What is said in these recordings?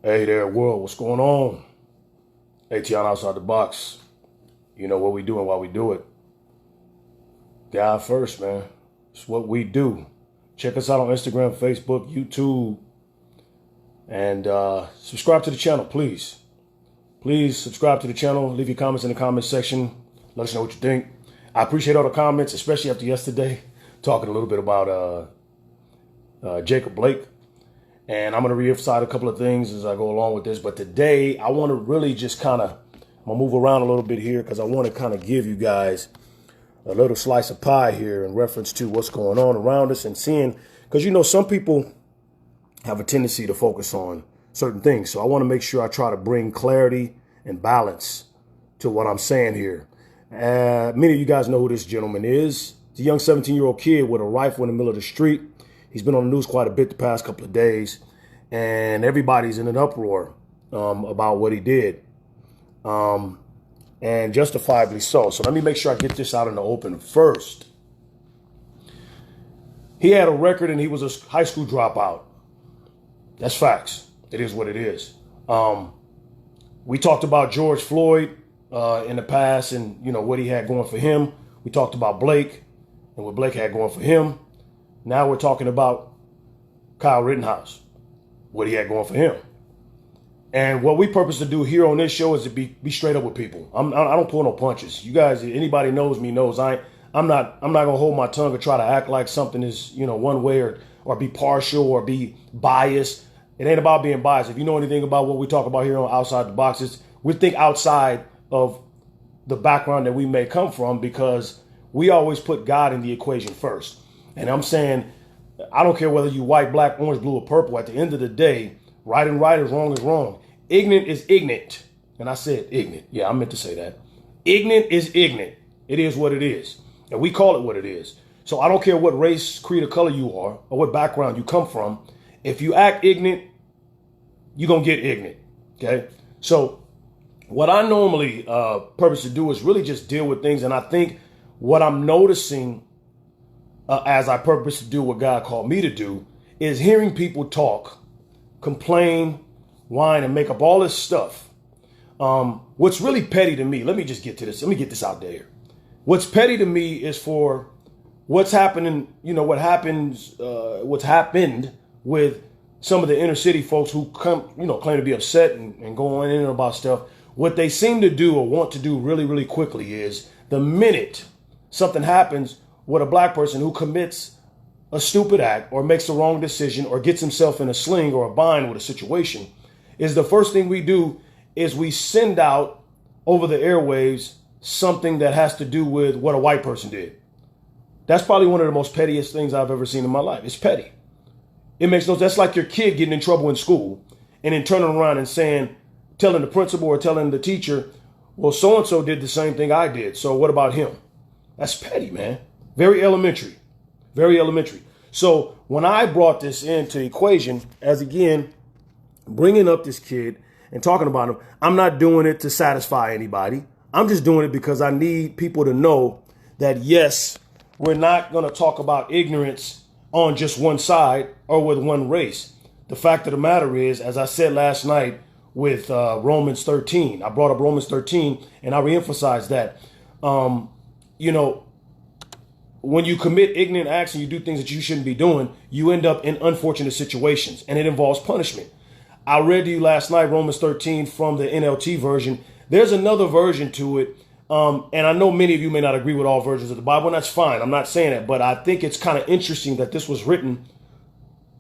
Hey there, world. What's going on? ATN Outside the Box. You know what we do and why we do it. God first, man. It's what we do. Check us out on Instagram, Facebook, YouTube, and subscribe to the channel, please. Please subscribe to the channel. Leave your comments in the comment section. Let us know what you think. I appreciate all the comments, especially after yesterday, talking a little bit about Jacob Blake. And I'm going to reemphasize a couple of things as I go along with this. But today, I want to really just I'm going to move around a little bit here because I want to kind of give you guys a little slice of pie here in reference to what's going on around us and seeing, because, you know, some people have a tendency to focus on certain things. So I want to make sure I try to bring clarity and balance to what I'm saying here. Many of you guys know who this gentleman is. He's a young 17-year-old kid with a rifle in the middle of the street. He's been on the news quite a bit the past couple of days, and everybody's in an uproar about what he did, and justifiably so. So let me make sure I get this out in the open first. He had a record and he was a high school dropout. That's facts. It is what it is. We talked about George Floyd in the past and, you know, what he had going for him. We talked about Blake and what Blake had going for him. Now we're talking about Kyle Rittenhouse, what he had going for him. And what we purpose to do here on this show is to be straight up with people. I don't pull no punches. You guys, anybody knows me knows I'm not gonna hold my tongue or try to act like something is, you know, one way or be partial or be biased. It ain't about being biased. If you know anything about what we talk about here on Outside the Boxes, we think outside of the background that we may come from, because we always put God in the equation first. And I'm saying, I don't care whether you white, black, orange, blue, or purple. At the end of the day, right and right is wrong is wrong. Ignorant is ignorant. And I said ignorant. Yeah, I meant to say that. Ignorant is ignorant. It is what it is. And we call it what it is. So I don't care what race, creed, or color you are, or what background you come from. If you act ignorant, you're going to get ignorant. Okay? So what I normally purpose to do is really just deal with things. And I think what I'm noticing as I purpose to do what God called me to do, is hearing people talk, complain, whine, and make up all this stuff. What's really petty to me, let me just get to this. Let me get this out there. What's petty to me is for what's happening, you know, what's happened with some of the inner city folks who come, you know, claim to be upset and go on in and about stuff. What they seem to do or want to do really, really quickly is the minute something happens with a black person who commits a stupid act or makes the wrong decision or gets himself in a sling or a bind with a situation, is the first thing we do is we send out over the airwaves something that has to do with what a white person did. That's probably one of the most pettiest things I've ever seen in my life. It's petty. It makes no sense. That's like your kid getting in trouble in school and then turning around and telling the principal or telling the teacher, well, so-and-so did the same thing I did, so what about him? That's petty, man. Very elementary. Very elementary. So when I brought this into the equation, as again, bringing up this kid and talking about him, I'm not doing it to satisfy anybody. I'm just doing it because I need people to know that, yes, we're not going to talk about ignorance on just one side or with one race. The fact of the matter is, as I said last night with Romans 13, I brought up Romans 13 and I reemphasized that, you know, when you commit ignorant acts and you do things that you shouldn't be doing, you end up in unfortunate situations, and it involves punishment. I read to you last night, Romans 13 from the NLT version. There's another version to it. And I know many of you may not agree with all versions of the Bible, and that's fine. I'm not saying that, but I think it's kind of interesting that this was written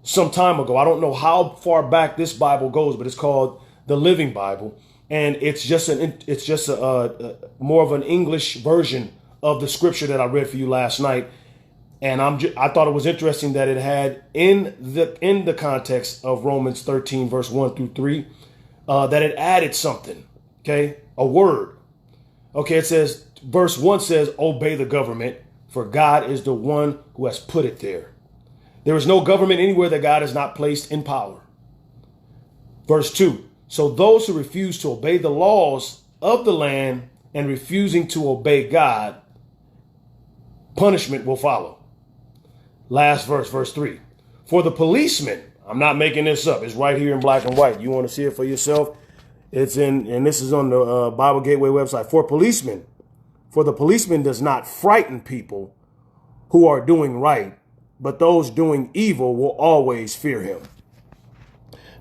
some time ago. I don't know how far back this Bible goes, but it's called the Living Bible. And it's just more of an English version of the scripture that I read for you last night. And I thought it was interesting that it had in the context of Romans 13, verse 1 through 3, that it added something, okay? A word. Okay, it says, verse 1 says, obey the government, for God is the one who has put it there. There is no government anywhere that God has not placed in power. Verse 2, so those who refuse to obey the laws of the land and refusing to obey God, punishment will follow. Last verse, verse 3. For the policeman, I'm not making this up. It's right here in black and white. You want to see it for yourself? It's in, and this is on the Bible Gateway website. For the policeman does not frighten people who are doing right, but those doing evil will always fear him.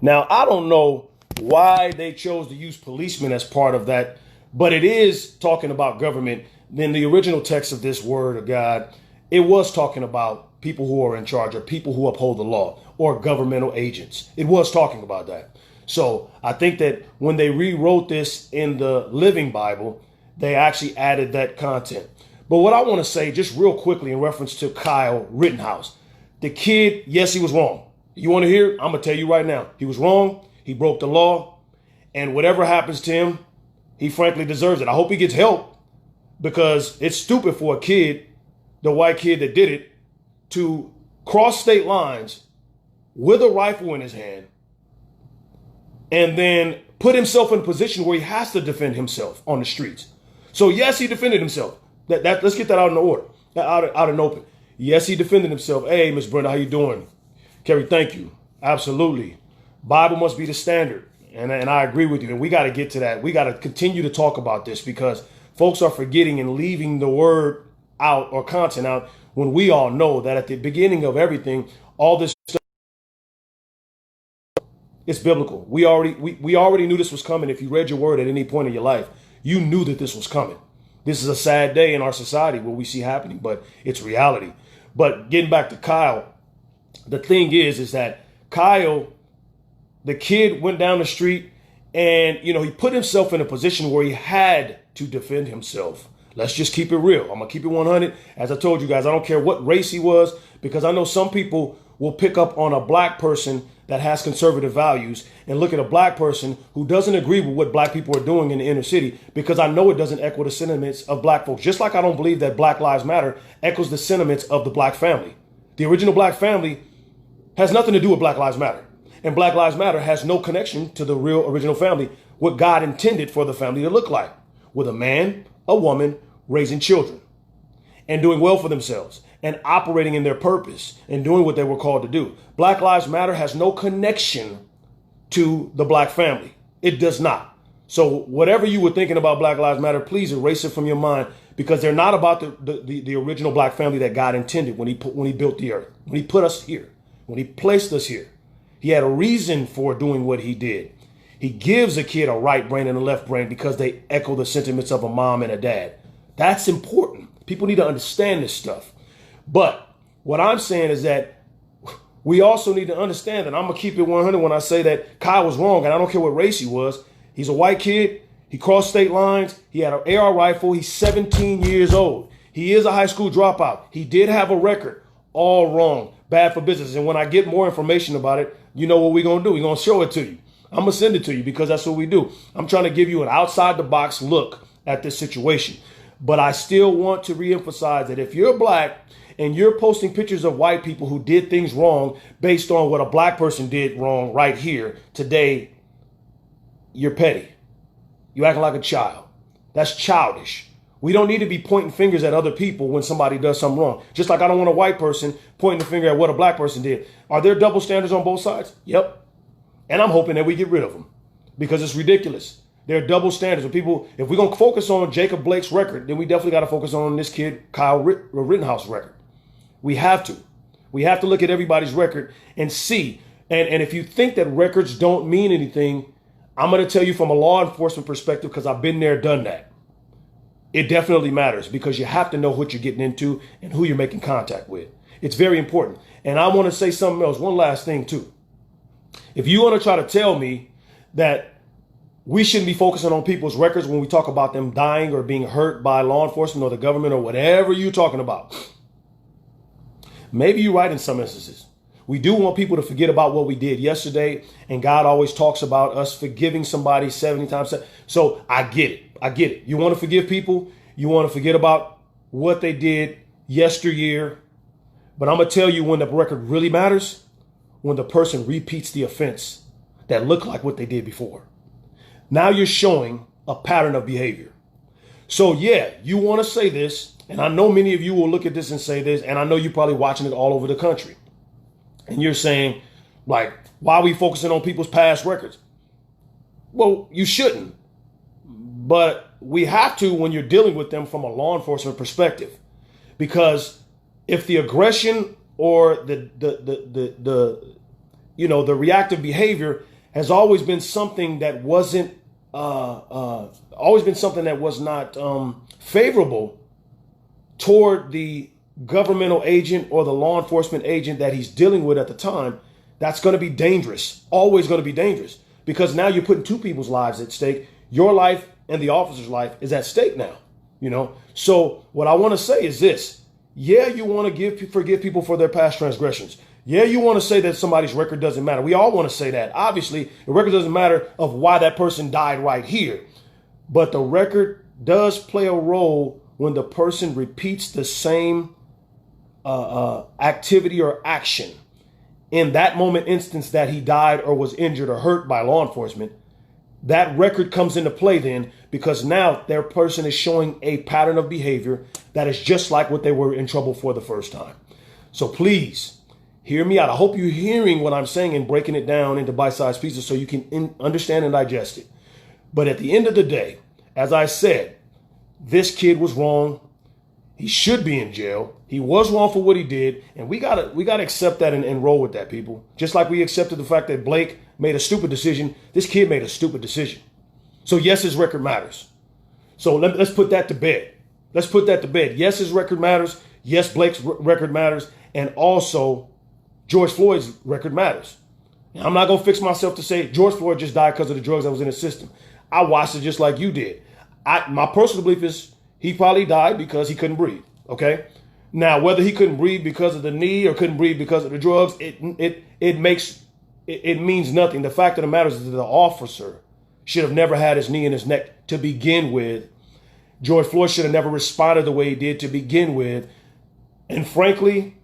Now, I don't know why they chose to use policemen as part of that, but it is talking about government. In the original text of this word of God, it was talking about people who are in charge or people who uphold the law or governmental agents. It was talking about that. So I think that when they rewrote this in the Living Bible, they actually added that content. But what I want to say just real quickly in reference to Kyle Rittenhouse, the kid, yes, he was wrong. You want to hear? I'm going to tell you right now. He was wrong. He broke the law. And whatever happens to him, he frankly deserves it. I hope he gets help, because it's stupid for a kid, the white kid that did it, to cross state lines with a rifle in his hand and then put himself in a position where he has to defend himself on the streets. So yes, he defended himself. Let's get that out in the order, out in open. Yes, he defended himself. Hey, Miss Brenda, how you doing? Kerry, thank you. Absolutely. Bible must be the standard. And I agree with you. And we got to get to that. We got to continue to talk about this, because folks are forgetting and leaving the word out or content out when we all know that at the beginning of everything, all this stuff is biblical. We already knew this was coming. If you read your word at any point in your life, you knew that this was coming. This is a sad day in our society what we see happening, but it's reality. But getting back to Kyle, the thing is that Kyle, the kid, went down the street and, he put himself in a position where he had to defend himself. Let's just keep it real. I'm going to keep it 100. As I told you guys, I don't care what race he was, because I know some people will pick up on a black person that has conservative values and look at a black person who doesn't agree with what black people are doing in the inner city, because I know it doesn't echo the sentiments of black folks. Just like I don't believe that Black Lives Matter echoes the sentiments of the black family. The original black family has nothing to do with Black Lives Matter. And Black Lives Matter has no connection to the real original family, what God intended for the family to look like, with a man, a woman, raising children and doing well for themselves and operating in their purpose and doing what they were called to do. Black Lives Matter has no connection to the black family. It does not. So whatever you were thinking about Black Lives Matter, please erase it from your mind, because they're not about the original black family that God intended when he built the earth, when he put us here, when he placed us here. He had a reason for doing what he did. He gives a kid a right brain and a left brain because they echo the sentiments of a mom and a dad. That's important. People need to understand this stuff. But what I'm saying is that we also need to understand that I'm going to keep it 100 when I say that Kyle was wrong, and I don't care what race he was. He's a white kid. He crossed state lines. He had an AR rifle. He's 17 years old. He is a high school dropout. He did have a record. All wrong. Bad for business. And when I get more information about it, you know what we're going to do? We're going to show it to you. I'm going to send it to you, because that's what we do. I'm trying to give you an outside the box look at this situation. But I still want to reemphasize that if you're black and you're posting pictures of white people who did things wrong based on what a black person did wrong right here today, you're petty. You're acting like a child. That's childish. We don't need to be pointing fingers at other people when somebody does something wrong. Just like I don't want a white person pointing the finger at what a black person did. Are there double standards on both sides? Yep. And I'm hoping that we get rid of them, because it's ridiculous. There are double standards. If we're going to focus on Jacob Blake's record, then we definitely got to focus on this kid, Kyle Rittenhouse record. We have to. We have to look at everybody's record and see. And if you think that records don't mean anything, I'm going to tell you from a law enforcement perspective, because I've been there, done that. It definitely matters, because you have to know what you're getting into and who you're making contact with. It's very important. And I want to say something else. One last thing, too. If you want to try to tell me that we shouldn't be focusing on people's records when we talk about them dying or being hurt by law enforcement or the government or whatever you're talking about, maybe you're right in some instances. We do want people to forget about what we did yesterday. And God always talks about us forgiving somebody 70 times 7. So I get it. I get it. You want to forgive people. You want to forget about what they did yesteryear. But I'm going to tell you when the record really matters, when the person repeats the offense that looked like what they did before. Now you're showing a pattern of behavior. So yeah, you want to say this, and I know many of you will look at this and say this, and I know you're probably watching it all over the country. And you're saying, Like, why are we focusing on people's past records? Well, you shouldn't. But we have to when you're dealing with them from a law enforcement perspective. Because if the aggression or the reactive behavior has always been something that wasn't was not favorable toward the governmental agent or the law enforcement agent that he's dealing with at the time, that's going to be dangerous. Always going to be dangerous, because now you're putting two people's lives at stake. Your life and the officer's life is at stake now. So what I want to say is this. Yeah, you want to forgive people for their past transgressions. Yeah, you want to say that somebody's record doesn't matter. We all want to say that. Obviously, the record doesn't matter of why that person died right here. But the record does play a role when the person repeats the same activity or action in that moment instance that he died or was injured or hurt by law enforcement. That record comes into play then, because now their person is showing a pattern of behavior that is just like what they were in trouble for the first time. So please hear me out. I hope you're hearing what I'm saying and breaking it down into bite-sized pieces so you can understand and digest it. But at the end of the day, as I said, this kid was wrong. He should be in jail. He was wrong for what he did. And we gotta accept that and roll with that, people. Just like we accepted the fact that Blake made a stupid decision. This kid made a stupid decision. So yes, his record matters. So let's put that to bed. Let's put that to bed. Yes, his record matters. Yes, Blake's record matters. And also George Floyd's record matters. Now, I'm not going to fix myself to say George Floyd just died because of the drugs that was in his system. I watched it just like you did. My personal belief is he probably died because he couldn't breathe. Okay. Now, whether he couldn't breathe because of the knee or couldn't breathe because of the drugs, it means nothing. The fact of the matter is that the officer should have never had his knee in his neck to begin with. George Floyd should have never responded the way he did to begin with. And frankly,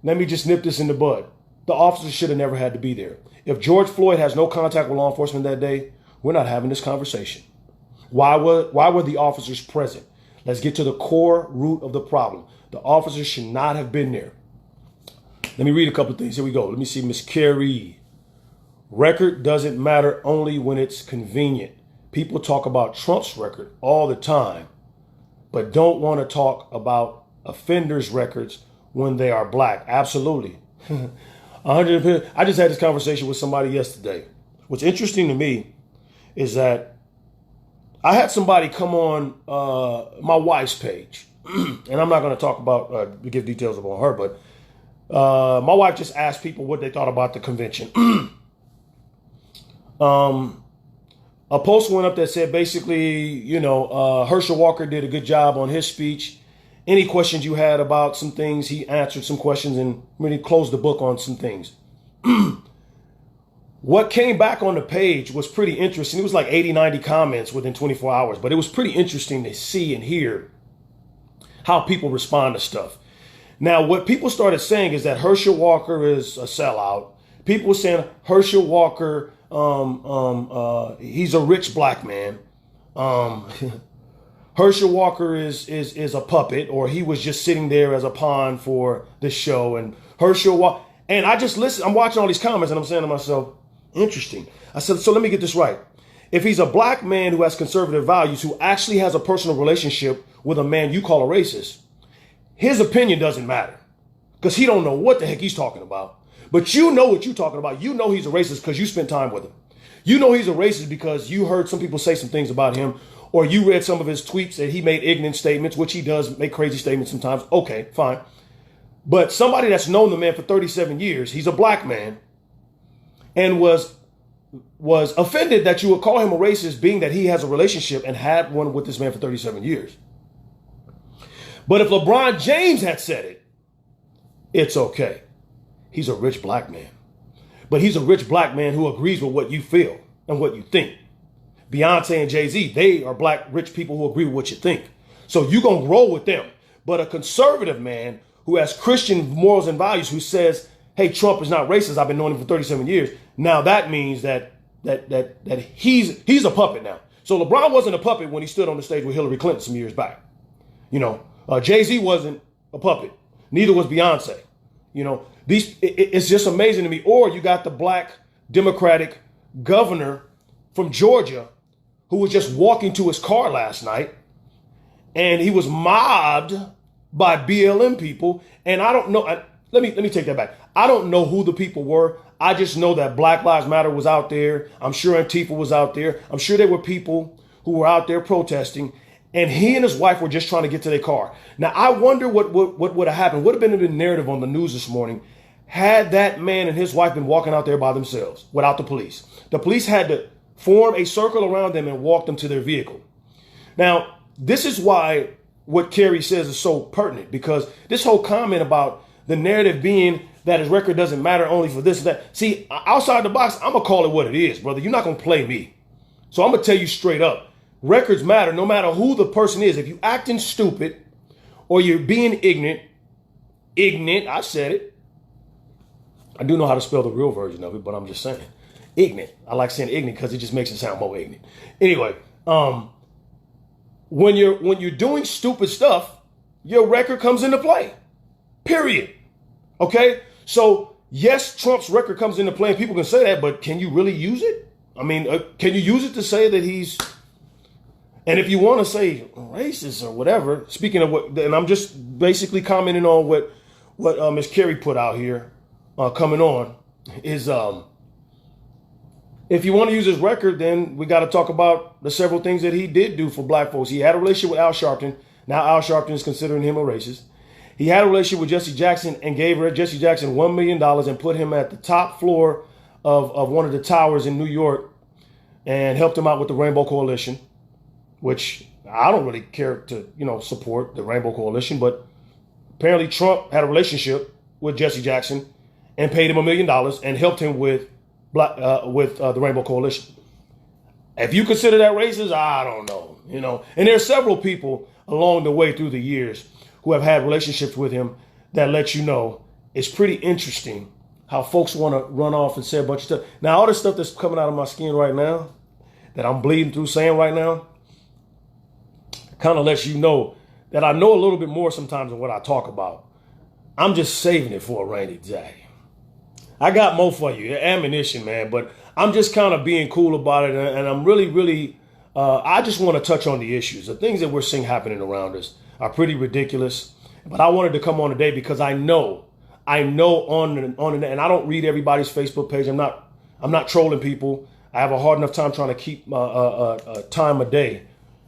let me just nip this in the bud. The officer should have never had to be there. If George Floyd has no contact with law enforcement that day, we're not having this conversation. Why were the officers present? Let's get to the core root of the problem. The officers should not have been there. Let me read a couple of things. Here we go. Let me see. Miss Carrie. Record doesn't matter only when it's convenient. People talk about Trump's record all the time, but don't want to talk about offenders' records when they are black. Absolutely. 100%. I just had this conversation with somebody yesterday. What's interesting to me is that I had somebody come on my wife's page, and I'm not going to talk about, give details about her, but my wife just asked people what they thought about the convention. A post went up that said basically, Herschel Walker did a good job on his speech. Any questions you had about some things, he answered some questions and really closed the book on some things. What came back on the page was pretty interesting. It was like 80, 90 comments within 24 hours, but it was pretty interesting to see and hear how people respond to stuff. Now, what people started saying is that Herschel Walker is a sellout. People were saying Herschel Walker, he's a rich black man. Herschel Walker is a puppet, or he was just sitting there as a pawn for the show. And and I just listen. I'm watching all these comments and I'm saying to myself, interesting. I said, so let me get this right. If he's a black man who has conservative values, who actually has a personal relationship with a man you call a racist, his opinion doesn't matter because he don't know what the heck he's talking about. But you know what you're talking about. You know he's a racist because you spent time with him. You know he's a racist because you heard some people say some things about him, or you read some of his tweets that he made ignorant statements, which he does make crazy statements sometimes. Okay, fine. But somebody that's known the man for 37 years, he's a black man, and was offended that you would call him a racist, being that he has a relationship and had one with this man for 37 years. But if LeBron James had said it, it's okay. He's a rich black man. But he's a rich black man who agrees with what you feel and what you think. Beyonce and Jay-Z, they are black rich people who agree with what you think. So you're going to roll with them. But a conservative man who has Christian morals and values, who says, hey, Trump is not racist, I've been knowing him for 37 years. Now that means that he's a puppet now. So LeBron wasn't a puppet when he stood on the stage with Hillary Clinton some years back. Jay-Z wasn't a puppet. Neither was Beyonce. It's just amazing to me. Or you got the black Democratic governor from Georgia who was just walking to his car last night, and he was mobbed by BLM people. And I don't know. Let me take that back. I don't know who the people were. I just know that Black Lives Matter was out there. I'm sure Antifa was out there. I'm sure there were people who were out there protesting, and he and his wife were just trying to get to their car. Now, I wonder what would have happened. Would have been the narrative on the news this morning had that man and his wife been walking out there by themselves without the police. The police had to form a circle around them and walk them to their vehicle. Now, this is why what Kerry says is so pertinent, because this whole comment about the narrative being that his record doesn't matter only for this and that. See, outside the box, I'm going to call it what it is, brother. You're not going to play me. So I'm going to tell you straight up. Records matter no matter who the person is. If you acting stupid or you're being ignorant, I said it. I do know how to spell the real version of it, but I'm just saying. Ignorant. I like saying ignorant because it just makes it sound more ignorant. Anyway, when you're doing stupid stuff, your record comes into play. Period. Okay? So, yes, Trump's record comes into play, and people can say that, but can you really use it? I mean, can you use it to say that he's... And if you want to say racist or whatever, speaking of what... And I'm just basically commenting on what Ms. Kerry put out here coming on, is... If you want to use his record, then we got to talk about the several things that he did do for black folks. He had a relationship with Al Sharpton. Now Al Sharpton is considering him a racist. He had a relationship with Jesse Jackson and gave Jesse Jackson $1 million and put him at the top floor of one of the towers in New York and helped him out with the Rainbow Coalition, which I don't really care to, support the Rainbow Coalition. But apparently Trump had a relationship with Jesse Jackson and paid him $1 million and helped him with the Rainbow Coalition. If you consider that racist, I don't know, And there are several people along the way through the years who have had relationships with him that let you know it's pretty interesting how folks want to run off and say a bunch of stuff. Now, all this stuff that's coming out of my skin right now, that I'm bleeding through saying right now, kind of lets you know that I know a little bit more sometimes than what I talk about. I'm just saving it for a rainy day. I got more for you, ammunition, man, but I'm just kind of being cool about it. And I'm really, I just want to touch on the issues. The things that we're seeing happening around us are pretty ridiculous. But I wanted to come on today because I know on and I don't read everybody's Facebook page. I'm not trolling people. I have a hard enough time trying to keep time a day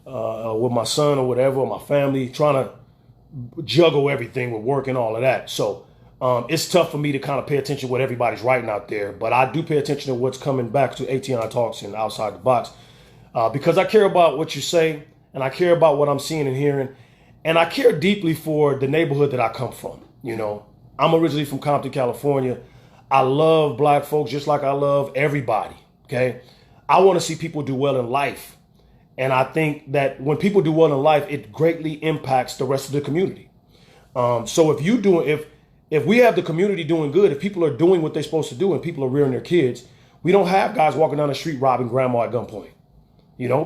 with my son or whatever, or my family, trying to juggle everything with work and all of that. So it's tough for me to kind of pay attention to what everybody's writing out there. But I do pay attention to what's coming back to ATN Talks and Outside the Box because I care about what you say and I care about what I'm seeing and hearing. And I care deeply for the neighborhood that I come from. I'm originally from Compton, California. I love black folks just like I love everybody. Okay. I want to see people do well in life. And I think that when people do well in life, it greatly impacts the rest of the community. So if we have the community doing good, if people are doing what they're supposed to do and people are rearing their kids, we don't have guys walking down the street robbing grandma at gunpoint,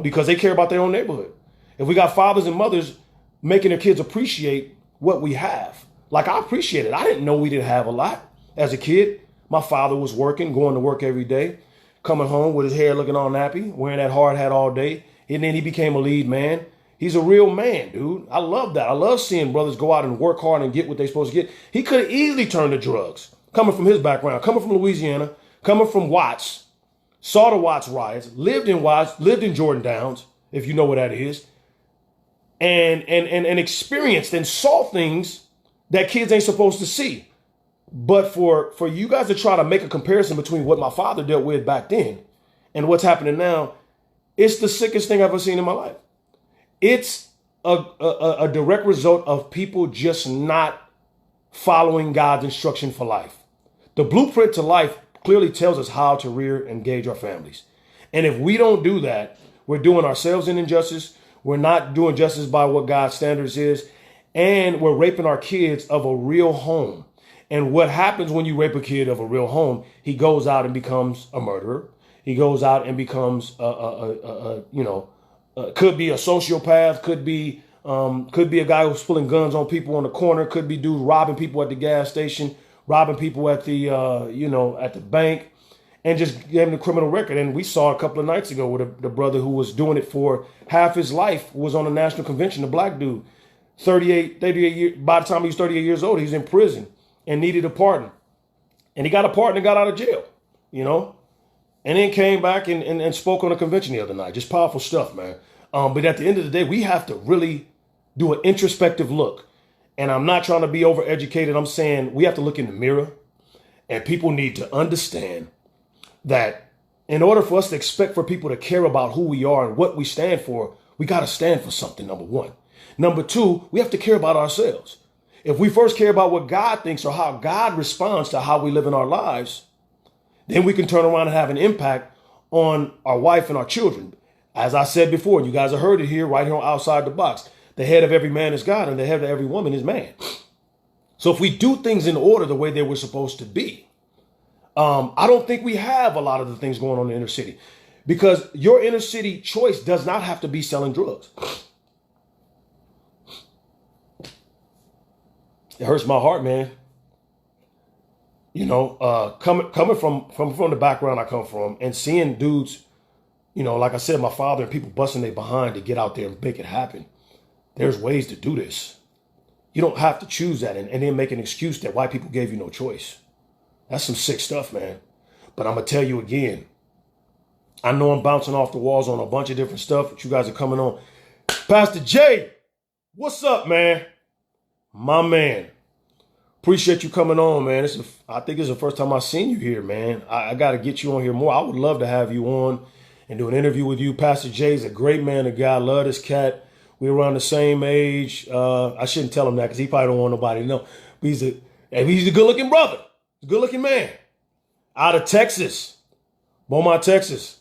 because they care about their own neighborhood. If we got fathers and mothers making their kids appreciate what we have. Like I appreciate it. I didn't know we didn't have a lot as a kid. My father was working, going to work every day, coming home with his hair looking all nappy, wearing that hard hat all day. And then he became a lead man. He's a real man, dude. I love that. I love seeing brothers go out and work hard and get what they're supposed to get. He could have easily turned to drugs, coming from his background, coming from Louisiana, coming from Watts, saw the Watts riots, lived in Watts, lived in Jordan Downs, if you know what that is. And experienced and saw things that kids ain't supposed to see. But for you guys to try to make a comparison between what my father dealt with back then and what's happening now, it's the sickest thing I've ever seen in my life. It's a direct result of people just not following God's instruction for life. The blueprint to life clearly tells us how to rear and engage our families. And if we don't do that, we're doing ourselves an injustice. We're not doing justice by what God's standards is. And we're raping our kids of a real home. And what happens when you rape a kid of a real home, he goes out and becomes a murderer. He goes out and becomes, could be a sociopath, could be a guy who's pulling guns on people on the corner, could be dude robbing people at the gas station, robbing people at the, at the bank, and just gave him the criminal record. And we saw a couple of nights ago where the brother who was doing it for half his life was on a national convention, a black dude, 38 years. By the time he was 38 years old, he was in prison and needed a pardon. And he got a pardon and got out of jail, and then came back and spoke on a convention the other night. Just powerful stuff, man. But at the end of the day, we have to really do an introspective look. And I'm not trying to be overeducated. I'm saying we have to look in the mirror, and people need to understand that in order for us to expect for people to care about who we are and what we stand for, we got to stand for something, number one. Number two, we have to care about ourselves. If we first care about what God thinks or how God responds to how we live in our lives, then we can turn around and have an impact on our wife and our children. As I said before, you guys have heard it here, right here on Outside the Box. The head of every man is God, and the head of every woman is man. So if we do things in order the way they were supposed to be, I don't think we have a lot of the things going on in the inner city, because your inner city choice does not have to be selling drugs. It hurts my heart, man. Coming from the background I come from, and seeing dudes, like I said, my father and people busting their behind to get out there and make it happen. There's ways to do this. You don't have to choose that and then make an excuse that white people gave you no choice. That's some sick stuff, man. But I'm going to tell you again, I know I'm bouncing off the walls on a bunch of different stuff that you guys are coming on. Pastor Jay, what's up, man? My man. Appreciate you coming on, man. I think it's the first time I've seen you here, man. I got to get you on here more. I would love to have you on and do an interview with you. Pastor Jay's a great man, a guy. I love this cat. We're around the same age. I shouldn't tell him that because he probably don't want nobody to know. But he's a good-looking brother. He's a good-looking man. Out of Texas, Beaumont, Texas.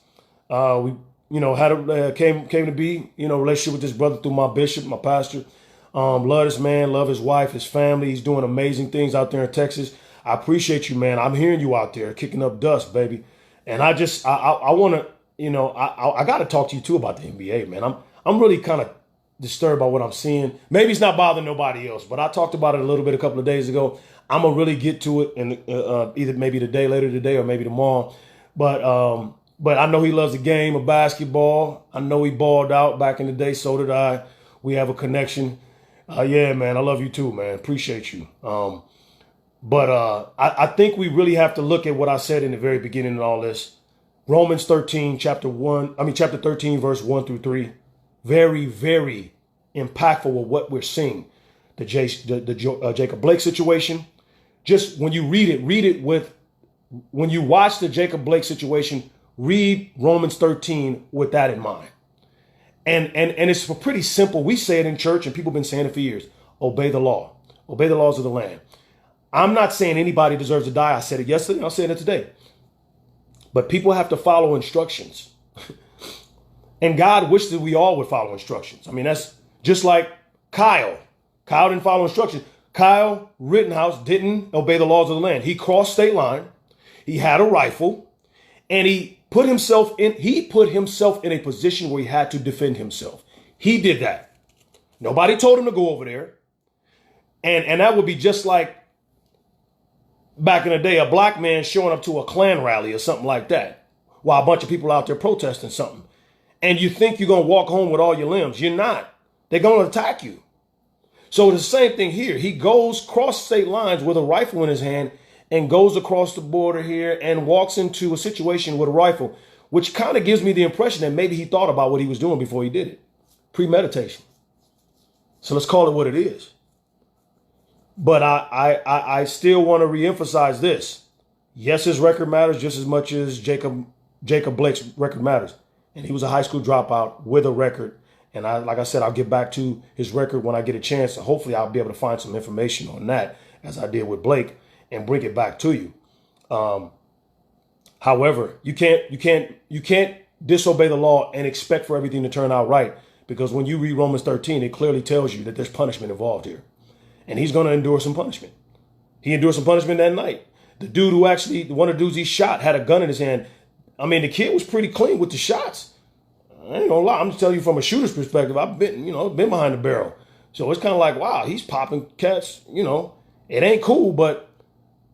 We, came to be, relationship with this brother through my bishop, my pastor. Love this man, love his wife, his family. He's doing amazing things out there in Texas. I appreciate you, man. I'm hearing you out there kicking up dust, baby. And I want to, I got to talk to you too about the NBA, man. I'm really kind of disturbed by what I'm seeing. Maybe it's not bothering nobody else, but I talked about it a little bit a couple of days ago. I'm gonna really get to it, and either maybe later today, or maybe tomorrow. But I know he loves the game of basketball. I know he balled out back in the day. So did I. We have a connection. Yeah, man. I love you too, man. Appreciate you. But I think we really have to look at what I said in the very beginning of all this. Romans 13, chapter 13, verse 1 through 3. Very, very impactful with what we're seeing. The Jacob Blake situation. Just when you read it when you watch the Jacob Blake situation, read Romans 13 with that in mind. And it's pretty simple. We say it in church, and people have been saying it for years. Obey the law. Obey the laws of the land. I'm not saying anybody deserves to die. I said it yesterday. I'll say it today. But people have to follow instructions. And God wished that we all would follow instructions. I mean, that's just like Kyle. Kyle didn't follow instructions. Kyle Rittenhouse didn't obey the laws of the land. He crossed state line. He had a rifle, and he put himself in a position where he had to defend himself. He did that. Nobody told him to go over there. And that would be just like back in the day, a black man showing up to a Klan rally or something like that, while a bunch of people out there protesting something. And you think you're going to walk home with all your limbs. You're not. They're going to attack you. So it's the same thing here. He goes cross state lines with a rifle in his hand and goes across the border here and walks into a situation with a rifle, which kind of gives me the impression that maybe he thought about what he was doing before he did it. Premeditation. So let's call it what it is. But I still want to reemphasize this. Yes, his record matters just as much as Jacob Blake's record matters. And he was a high school dropout with a record. And like I said, I'll get back to his record when I get a chance. And hopefully I'll be able to find some information on that, as I did with Blake, and bring it back to you. However, you can't disobey the law and expect for everything to turn out right. Because when you read Romans 13, it clearly tells you that there's punishment involved here. And he's going to endure some punishment. He endured some punishment that night. The dude who one of the dudes he shot had a gun in his hand. I mean, the kid was pretty clean with the shots. I ain't gonna lie. I'm just telling you from a shooter's perspective. I've been behind the barrel. So it's kind of like, wow, he's popping cats. It ain't cool, but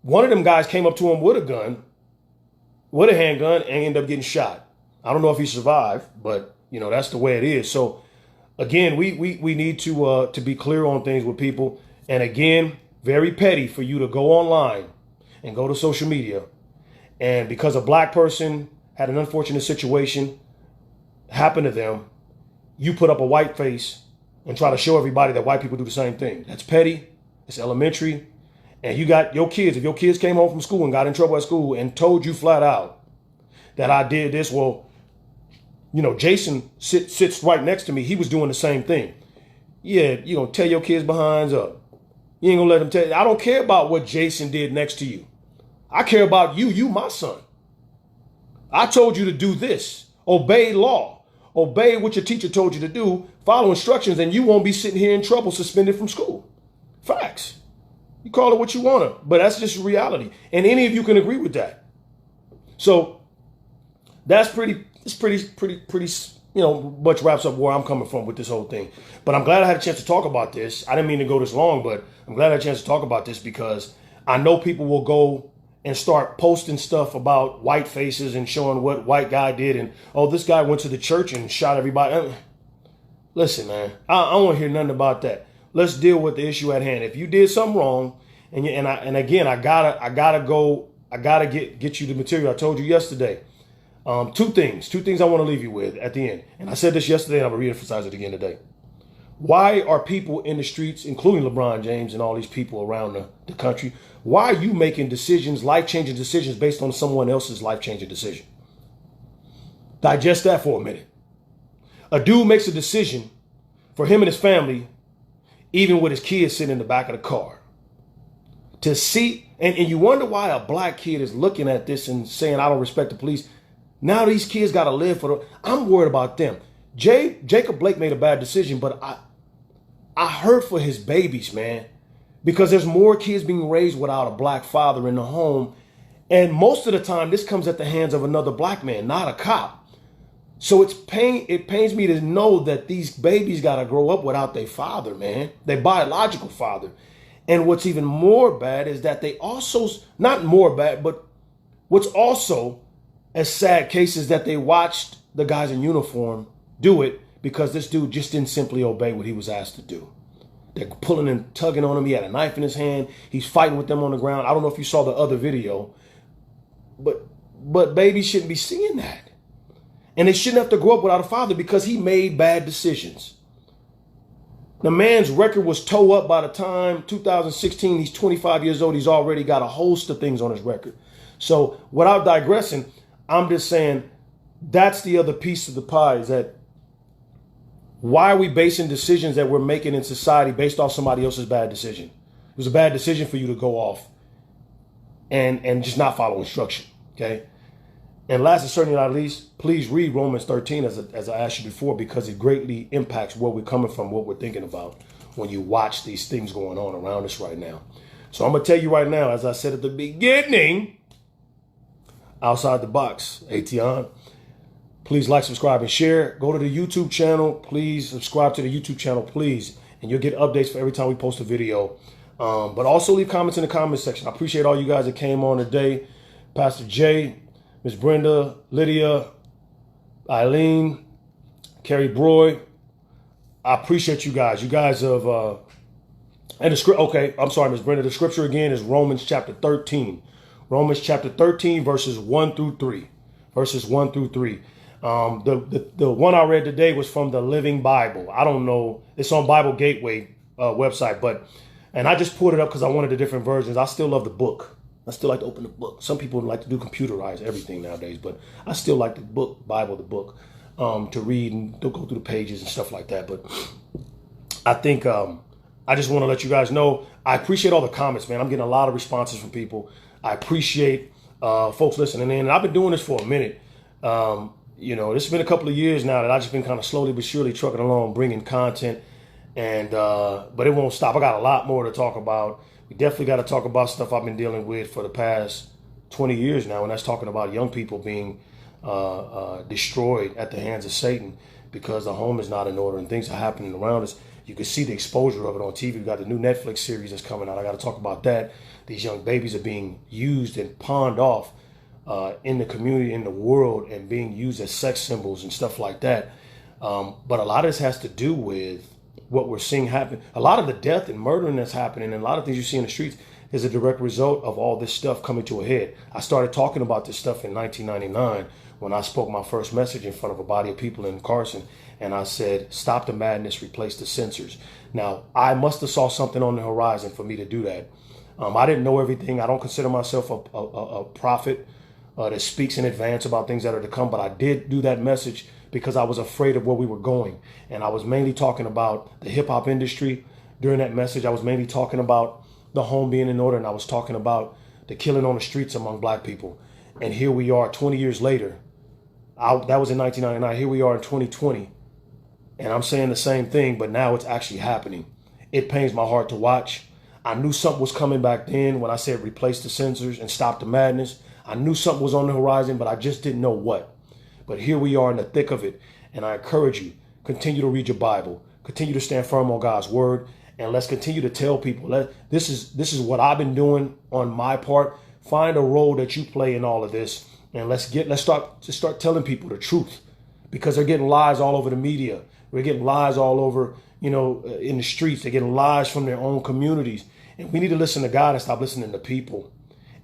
One of them guys came up to him with a gun, with a handgun, and ended up getting shot. I don't know if he survived, but that's the way it is. So again, we need to be clear on things with people. And again, very petty for you to go online and go to social media, and because a black person had an unfortunate situation happen to them, you put up a white face and try to show everybody that white people do the same thing. That's petty. It's elementary. And you got your kids. If your kids came home from school and got in trouble at school and told you flat out that I did this, well, Jason sits right next to me. He was doing the same thing. Yeah, you're going to tear your kids' behinds up. You ain't going to let them tell you. I don't care about what Jason did next to you. I care about you, my son. I told you to do this. Obey law. Obey what your teacher told you to do. Follow instructions, and you won't be sitting here in trouble, suspended from school. Facts. You call it what you want to, but that's just reality. And any of you can agree with that. So that's pretty much wraps up where I'm coming from with this whole thing. But I'm glad I had a chance to talk about this. I didn't mean to go this long, but I'm glad I had a chance to talk about this because I know people will go and start posting stuff about white faces and showing what white guy did. And, oh, this guy went to the church and shot everybody. Listen, man, I don't want to hear nothing about that. Let's deal with the issue at hand. If you did something wrong, and again, I gotta get you the material I told you yesterday. Two things I want to leave you with at the end. And I said this yesterday, and I'm gonna reemphasize it again today. Why are people in the streets, including LeBron James and all these people around the country, why are you making decisions, life-changing decisions based on someone else's life-changing decision? Digest that for a minute. A dude makes a decision for him and his family, even with his kids sitting in the back of the car. To see, and you wonder why a black kid is looking at this and saying, I don't respect the police. Now these kids got to live I'm worried about them. Jacob Blake made a bad decision, but I hurt for his babies, man, because there's more kids being raised without a black father in the home. And most of the time, this comes at the hands of another black man, not a cop. So it pains me to know that these babies got to grow up without their father, man, their biological father. And what's even more bad is that they also, not more bad, but what's also a sad case is that they watched the guys in uniform do it because this dude just didn't simply obey what he was asked to do. They're pulling and tugging on him. He had a knife in his hand. He's fighting with them on the ground. I don't know if you saw the other video, but babies shouldn't be seeing that. And they shouldn't have to grow up without a father because he made bad decisions. The man's record was toe up by the time 2016. He's 25 years old. He's already got a host of things on his record. So without digressing, I'm just saying that's the other piece of the pie is that why are we basing decisions that we're making in society based off somebody else's bad decision? It was a bad decision for you to go off and just not follow instruction. Okay. And last and certainly not least, please read Romans 13 as I asked you before, because it greatly impacts where we're coming from, what we're thinking about when you watch these things going on around us right now. So I'm going to tell you right now, as I said at the beginning, outside the box, Ation. Please like, subscribe, and share. Go to the YouTube channel. Please subscribe to the YouTube channel, please. And you'll get updates for every time we post a video. But also leave comments in the comment section. I appreciate all you guys that came on today. Pastor Jay, Miss Brenda, Lydia, Eileen, Carrie Broy. I appreciate you guys. You guys have, and the script, okay, I'm sorry, Miss Brenda. The scripture again is Romans chapter 13. Romans chapter 13, verses 1 through 3. Verses 1 through 3. The one I read today was from the Living Bible. I don't know. It's on Bible Gateway website, and I just pulled it up because I wanted the different versions. I still love the book. I still like to open the book. Some people like to do computerized everything nowadays, but I still like the book, the book, to read and to go through the pages and stuff like that. But I think I just want to let you guys know, I appreciate all the comments, man. I'm getting a lot of responses from people. I appreciate folks listening in. And I've been doing this for a minute. This has been a couple of years now that I've just been kind of slowly but surely trucking along, bringing content. And but it won't stop. I got a lot more to talk about. We definitely got to talk about stuff I've been dealing with for the past 20 years now. And that's talking about young people being destroyed at the hands of Satan because the home is not in order and things are happening around us. You can see the exposure of it on TV. We got the new Netflix series that's coming out. I got to talk about that. These young babies are being used and pawned off in the community, in the world, and being used as sex symbols and stuff like that. But a lot of this has to do with what we're seeing happen. A lot of the death and murdering that's happening and a lot of things you see in the streets is a direct result of all this stuff coming to a head. I started talking about this stuff in 1999 when I spoke my first message in front of a body of people in Carson. And I said, stop the madness, replace the censors. Now, I must have saw something on the horizon for me to do that. I didn't know everything. I don't consider myself a prophet that speaks in advance about things that are to come. But I did do that message because I was afraid of where we were going. And I was mainly talking about the hip hop industry. During that message, I was mainly talking about the home being in order. And I was talking about the killing on the streets among black people. And here we are 20 years later. That was in 1999. Here we are in 2020. And I'm saying the same thing, but now it's actually happening. It pains my heart to watch. I knew something was coming back then when I said replace the censors and stop the madness. I knew something was on the horizon, but I just didn't know what. But here we are in the thick of it. And I encourage you, continue to read your Bible. Continue to stand firm on God's word. And let's continue to tell people this is what I've been doing on my part. Find a role that you play in all of this. And let's start telling people the truth, because they're getting lies all over the media. We're getting lies all over, in the streets. They're getting lies from their own communities. And we need to listen to God and stop listening to people.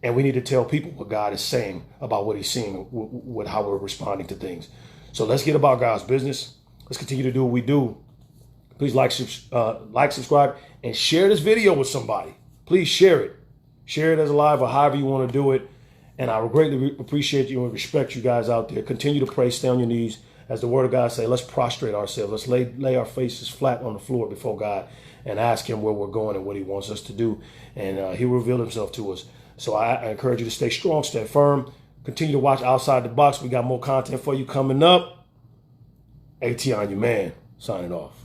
And we need to tell people what God is saying about what he's seeing with how we're responding to things. So let's get about God's business. Let's continue to do what we do. Please like, subscribe, and share this video with somebody. Please share it. Share it as a live or however you want to do it. And I would greatly appreciate you and respect you guys out there. Continue to pray, stay on your knees. As the word of God say, let's prostrate ourselves. Let's lay our faces flat on the floor before God and ask him where we're going and what he wants us to do. And he'll reveal himself to us. So I encourage you to stay strong, stay firm. Continue to watch Outside the Box. We got more content for you coming up. AT on your man. Signing off.